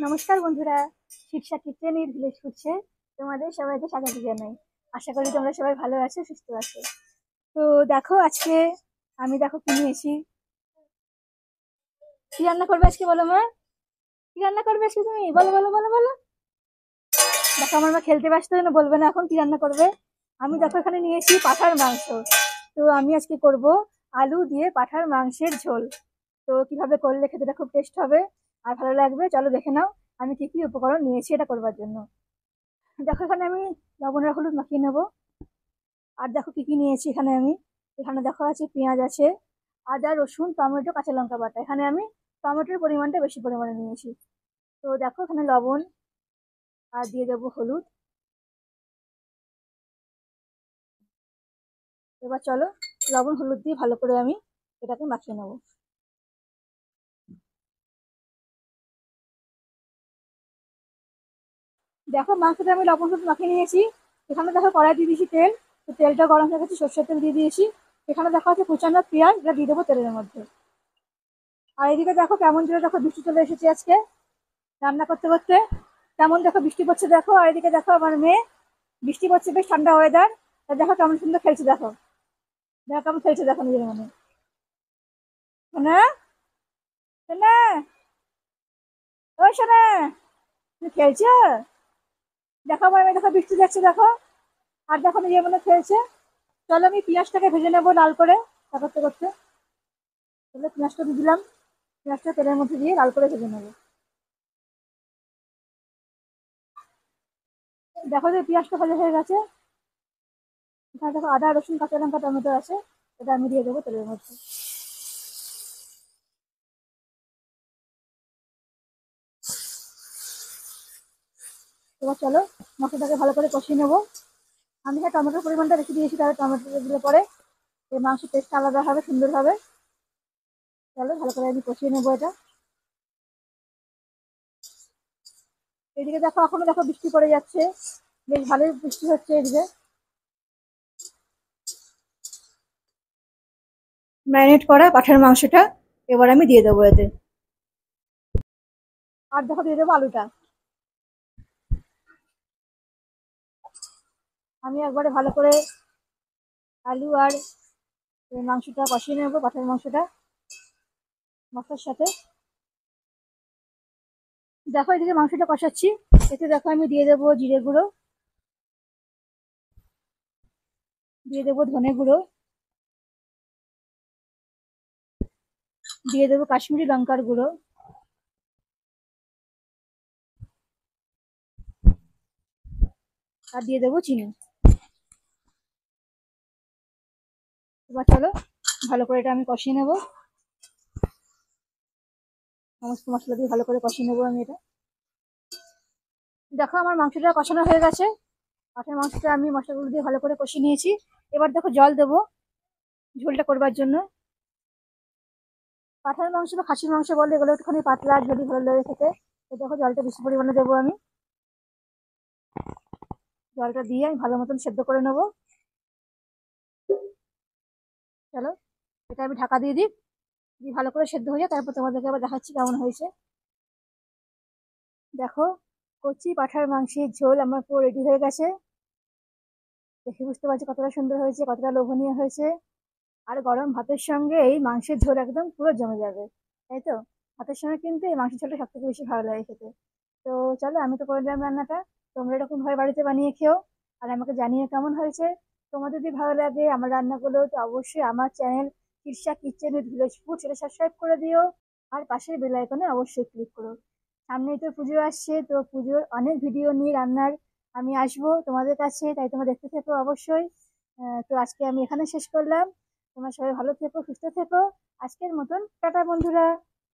নমস্কার বন্ধুরা, শিক্ষা কিচেন ইজ ভিলেজ ফুডসে তোমাদের সবাইকে স্বাগত জানাই। আশা করি তোমরা সবাই ভালো আছো, সুস্থ আছো। তো দেখো আজকে আমি কি নিয়েছি। কি রান্না করবে আজকে বলো মা? কি রান্না করবে আজকে তুমি? বলো বলো বলো বলো। দেখো আমার মা খেলতে ব্যস্ত, জন্য বলবে না এখন কি রান্না করবে। আমি দেখো এখানে নিয়েছি পাঁঠার মাংস। তো আমি আজকে করব আলু দিয়ে পাঁঠার মাংসের ঝোল। তো কিভাবে করলে খেতে খুব টেস্ট হবে আর ভালো লাগবে, চলো দেখে নাও আমি কি কি উপকরণ নিয়েছি এটা করবার জন্য। দেখো এখানে আমি লবণ আর হলুদ মাখিয়ে নেবো। আর দেখো কি কি নিয়েছি এখানে আমি। এখানে দেখো আছে পেঁয়াজ আছে, আদা রসুন টমেটো কাঁচা লঙ্কা বাটা। এখানে আমি টমেটোর পরিমাণটা বেশি পরিমাণে নিয়েছি। তো দেখো এখানে লবণ আর দিয়ে দেবো হলুদ। এবার চলো লবণ হলুদ দিয়ে ভালো করে আমি এটাকে মাখিয়ে নেবো। দেখো মাংসটা আমি লবণ হলুদ মাখিয়ে নিয়েছি। এখানে দেখো কড়াই দিয়ে দিয়েছি তেল। তো তেলটা গরম হয়ে গেছে, সর্ষের তেল দিয়ে দিয়েছি। এখানে দেখো আছে কুচানো পেঁয়াজ, এটা দিয়ে দেবো তেলের মধ্যে। আর এদিকে দেখো কেমন জোরে দেখো বৃষ্টি চলে এসেছে আজকে রান্না করতে করতে। কেমন দেখো বৃষ্টি পড়ছে দেখো। আর এদিকে দেখো আমার মেয়ে, বৃষ্টি পড়ছে, বেশ ঠান্ডা ওয়েদার। দেখো কেমন সুন্দর খেলছে, দেখো দেখো কেমন খেলছে, দেখো নিজের মনে। শোনা শোনা, ওই শোনা, তুমি খেলছো? দেখো আমার মেয়ে দেখো বৃষ্টি দেখছে দেখো, আর দেখো নিজের মনে খেলছে। চলো আমি পেঁয়াজটাকে ভেজে নেবো লাল করে তা করতে করতে। চলো পেঁয়াজটা দিয়ে দিলাম, পেঁয়াজটা তেলের মধ্যে দিয়ে লাল করে ভেজে নেবো। দেখো যে পেঁয়াজটা ভাজা হয়ে গেছে। এখানে দেখো আদা রসুন কাঁচা লঙ্কা টমেটো আছে, এটা আমি দিয়ে দেবো তেলের মধ্যে। এবার চলো মশলাটাকে ভালো করে কষিয়ে নেবো। আমি হ্যাঁ টমেটোর পরিমাণটা বেশি দিয়েছি, তাহলে টমেটো দিলে পরে এই মাংসের টেস্ট আলাদা হবে, সুন্দর হবে। চলো ভালো করে আমি কষিয়ে নেবো এটা। এদিকে দেখো এখনো দেখো বৃষ্টি পড়ে যাচ্ছে, বেশ ভালোই বৃষ্টি হচ্ছে এদিকে। ম্যারিনেট করা পাঠার মাংসটা এবার আমি দিয়ে দেবো এতে। আর দেখো দিয়ে দেবো আলুটা। আমি একবারে ভালো করে আলু আর মাংসটা কষিয়ে নেবো, পাঠার মাংসটা মশলার সাথে। দেখো এদিকে মাংসটা কষাচ্ছি, এতে দেখো আমি দিয়ে দেবো জিরে গুঁড়ো, দিয়ে দেবো ধনে গুঁড়ো, দিয়ে দেবো কাশ্মীরি লঙ্কার গুঁড়ো, আর দিয়ে দেবো চিনি। এবার চলো ভালো করে এটা আমি কষিয়ে নেবো, সমস্ত মশলা দিয়ে ভালো করে কষিয়ে নেবো আমি এটা। দেখো আমার মাংসটা কষানো হয়ে গেছে, পাঠার মাংসটা আমি মশলাগুলো দিয়ে ভালো করে কষিয়ে নিয়েছি। এবার দেখো জল দেবো ঝোলটা করবার জন্য। পাঠার মাংস বা খাসির মাংস বলে, এগুলো একটুখানি পাতলা ঝোলি ভালো লাগে খেতে। তো দেখো জলটা বেশি পরিমাণে দেবো আমি। জলটা দিয়ে আমি ভালো মতন সেদ্ধ করে নেবো। চলো এটা আমি ঢাকা দিয়ে দিই, দিয়ে ভালো করে সেদ্ধ হয়ে যায়, তারপর তোমাদেরকে আবার দেখাচ্ছি কেমন হয়েছে। দেখো কচি পাঠার মাংসের ঝোল আমার পুরো রেডি হয়ে গেছে। দেখে বুঝতে পারছি কতটা সুন্দর হয়েছে, কতটা লোভনীয় হয়েছে। আর গরম ভাতের সঙ্গে এই মাংসের ঝোল একদম পুরো জমে যাবে, তাই তো? ভাতের সঙ্গে কিন্তু এই মাংসের ঝোলটা সব থেকে বেশি ভালো লাগে খেতে। তো চলো আমি তো করে দিলাম রান্নাটা, তোমরা এরকম ভাবে বাড়িতে বানিয়ে খেও আর আমাকে জানিয়ে কেমন হয়েছে। তোমাদের যদি ভালো লাগে আমার রান্নাগুলো, তো অবশ্যই আমার channel Tirsha kitchen with village food সেটা সাবস্ক্রাইব করে দিও। আর পাশের বেল আইকনে অবশ্যই ক্লিক করো। সামনেই তো পুজো আসছে, তো পুজোর অনেক ভিডিও নিয়ে রান্নার আমি আসবো তোমাদের কাছে, তাই তোমরা দেখতে থেকো অবশ্যই। তো আজকে আমি এখানে শেষ করলাম। তোমরা সবাই ভালো থেকো, সুস্থ থেকো। আজকের মতন টাটা বন্ধুরা।